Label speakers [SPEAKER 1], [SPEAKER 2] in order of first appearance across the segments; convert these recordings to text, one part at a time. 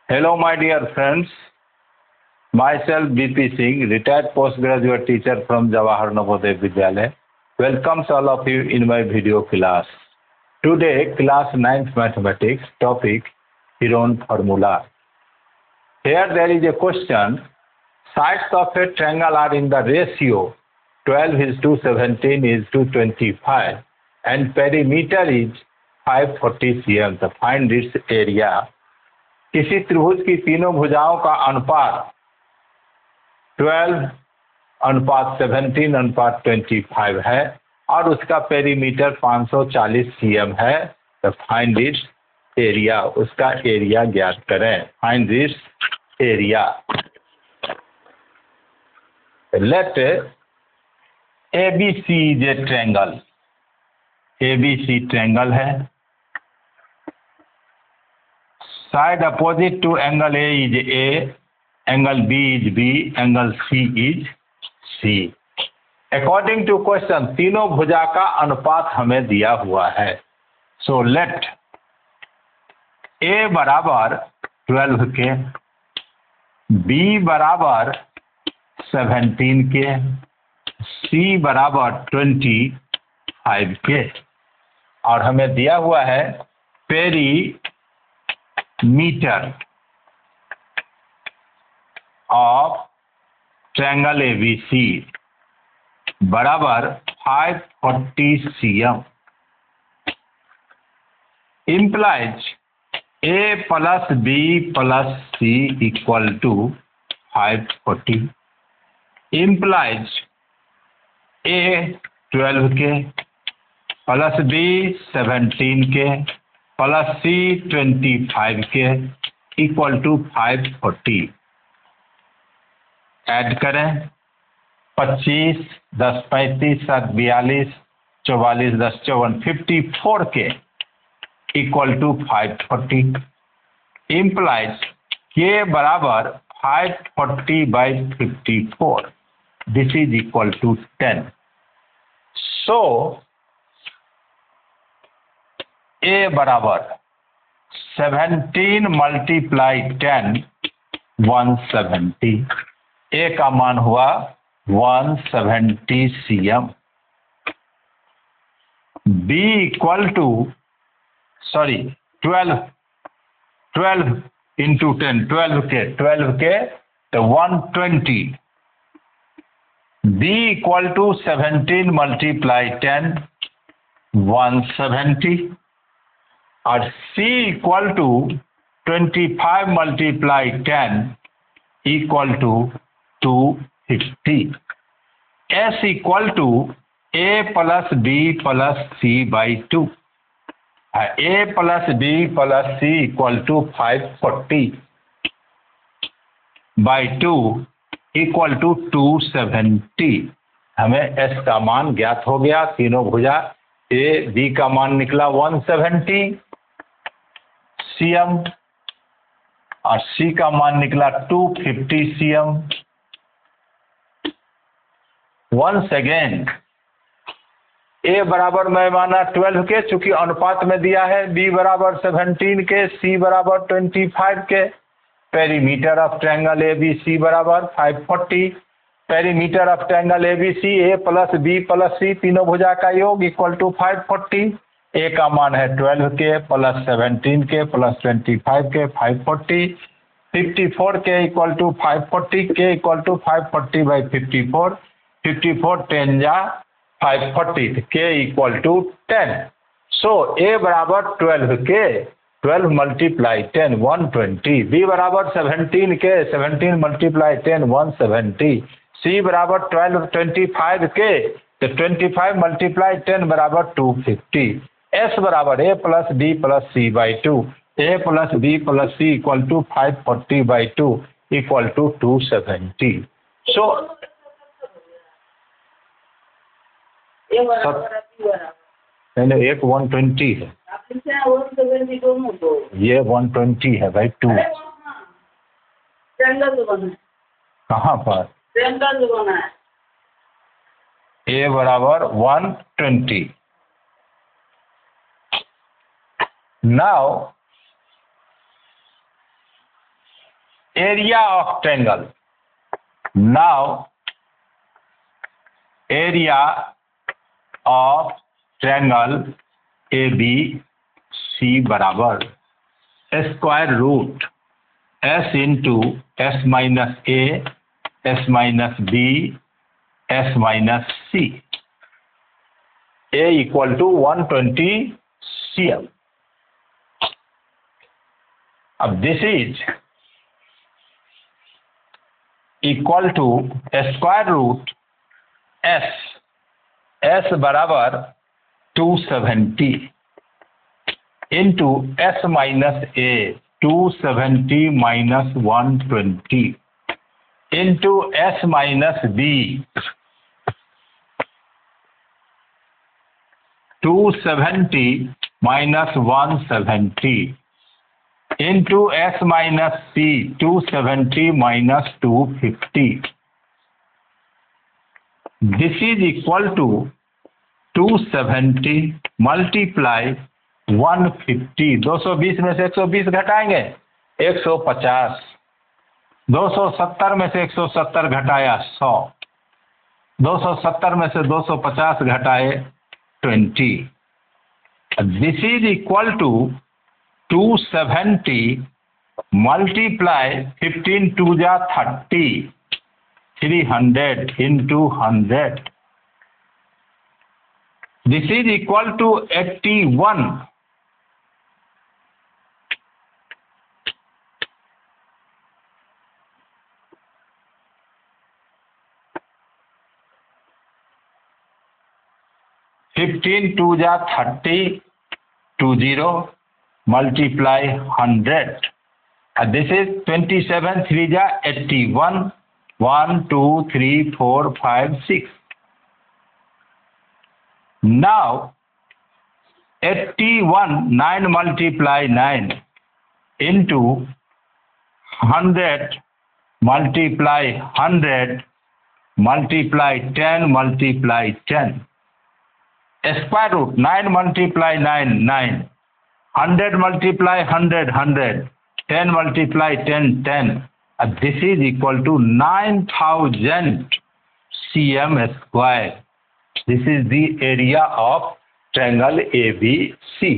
[SPEAKER 1] Hello, my dear friends. Myself, B.P. Singh, retired postgraduate teacher from Jawahar Navodaya Vidyalaya, welcomes all of you in my video class. Today, class 9th mathematics, topic Heron formula. Here there is a question. Sides of a triangle are in the ratio 12:17:25 and perimeter is 540 cm. Find its area. किसी त्रिभुज की तीनों भुजाओं का अनुपात 12:17:25 है और उसका पेरीमीटर 540 cm है। तो फाइंड इट्स एरिया, उसका एरिया ज्ञात करें। Find its area. Let ABC is a triangle. ABC triangle है। Side opposite to angle A is A, angle B is B, angle C is C. According to question, तीनों भुजा का अनुपात हमें दिया हुआ है। So let A बराबर 12 के, B बराबर 17 के, C बराबर 25 के, और हमें दिया हुआ है मीटर ऑफ ट्रायंगल ABC बराबर 540 cm implies A plus B plus C equal to 540 implies A 12 के प्लस B 17 के प्लस C 25 के इक्वल टू 540। ऐड करें 25 10 35 7 42 44 10 54 54 के इक्वल टू 540 इम्प्लाइज के बराबर 540/54 this is equal to 10। So A बराबर 17 multiply 10 170। A का मान हुआ 170 cm। B equal to 12 into 10 12 के तो 120। B इक्वल टू 17 मल्टीप्लाई 10 170 और C equal to 25 multiply 10 equal to 250। S equal to A plus B plus C/2। A plus B plus C equal to 540/2 equal to 270। हमें S का मान ज्ञात हो गया। तीनों भुजा A B का मान निकला 170 cm और C का मान निकला 250 cm। वंस अगेन A बराबर मैं माना 12 के, चूंकि अनुपात में दिया है। B बराबर 17 के, C बराबर 25 के। पेरीमीटर ऑफ ट्रायंगल ABC बराबर 540। Perimeter of triangle ABC A plus B plus C तीनों भुजा का योग इक्वल टू 540। A का मान है 12 के प्लस 17 के प्लस 25 के 540। 54 के इक्वल टू 540 के इक्वल टू 540/54। 54 10 जा 540 के इक्वल टू 10। सो A बराबर 12 के 12 मल्टीप्लाई 10 120। B बराबर 17 के 17 मल्टीप्लाई 10 170। C बराबर 12 25 के तो 25 मल्टीप्लाई 10 बराबर 250। S बराबर A plus B plus C/2। A plus B plus C equal to 540/2 equal to 270। So नहीं, एक 120 है, ये 120 है भाई। 2 कहाँ पर? A बराबर 120। Now area of triangle. Now area of triangle ABC बराबर square root s into s minus a s minus b s minus c, a equal to 120 cm. अब this is equal to square root s बराबर 270 into s minus a 270 minus 120 into s minus b 270 minus 170 into s minus c 270 minus 250. This is equal to 270 multiply 150. 220 में से 120 घटाएंगे 150. 270 में से 170 घटाया 100. 270 में से 250 घटाए 20. This is equal to 270 multiply 15 two जा 30 300 into 100. This is equal to 81. Fifteen two जा 30 20 multiply 100. This is 27 3 जा 81. 1 2 3 4 5 6. Now 81 9 multiply 9 into 100 multiply 100 multiply 10 multiply 10. Square root 9 multiply 9 9. 100 multiply 100 100. 10 multiply 10 10. This is equal to 9000 cm square. This is the area of triangle ABC.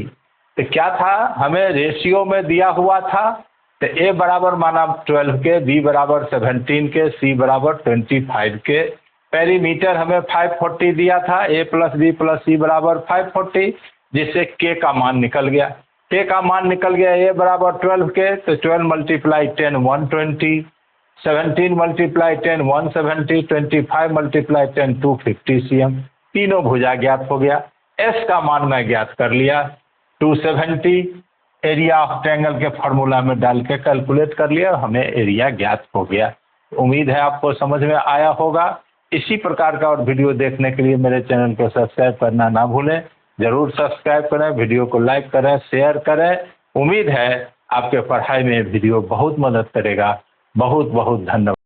[SPEAKER 1] तो क्या था, हमें ratio में दिया हुआ था, तो A बराबर माना 12 के, B बराबर 17 के, C बराबर 25 के. पेरीमीटर हमें 540 दिया था, A plus B plus C बराबर 540, जिससे K का मान निकल गया. K का मान निकल गया A बराबर 12 के, तो 12 मल्टीप्लाई 10 120, 17 मल्टीप्लाई 10 170, 25 मल्टीप्लाई 10 250 cm. तीनों भुजा ज्ञात हो गया. S का मान मैं ज्ञात कर लिया 270, एरिया ऑफ ट्रायंगल के फॉर्मूला में डाल के कैलकुलेट कर लिया, हमें एरिया ज्ञात हो गया. उम्मीद है आपको समझ में आया होगा. इसी प्रकार का और वीडियो देखने के लिए मेरे चैनल को सब्सक्राइब करना ना भूलें. जरूर सब्सक्राइब करें, वीडियो को लाइक करें, शेयर करें. उम्मीद है आपके पढ़ाई में वीडियो बहुत मदद करेगा. बहुत बहुत धन्यवाद.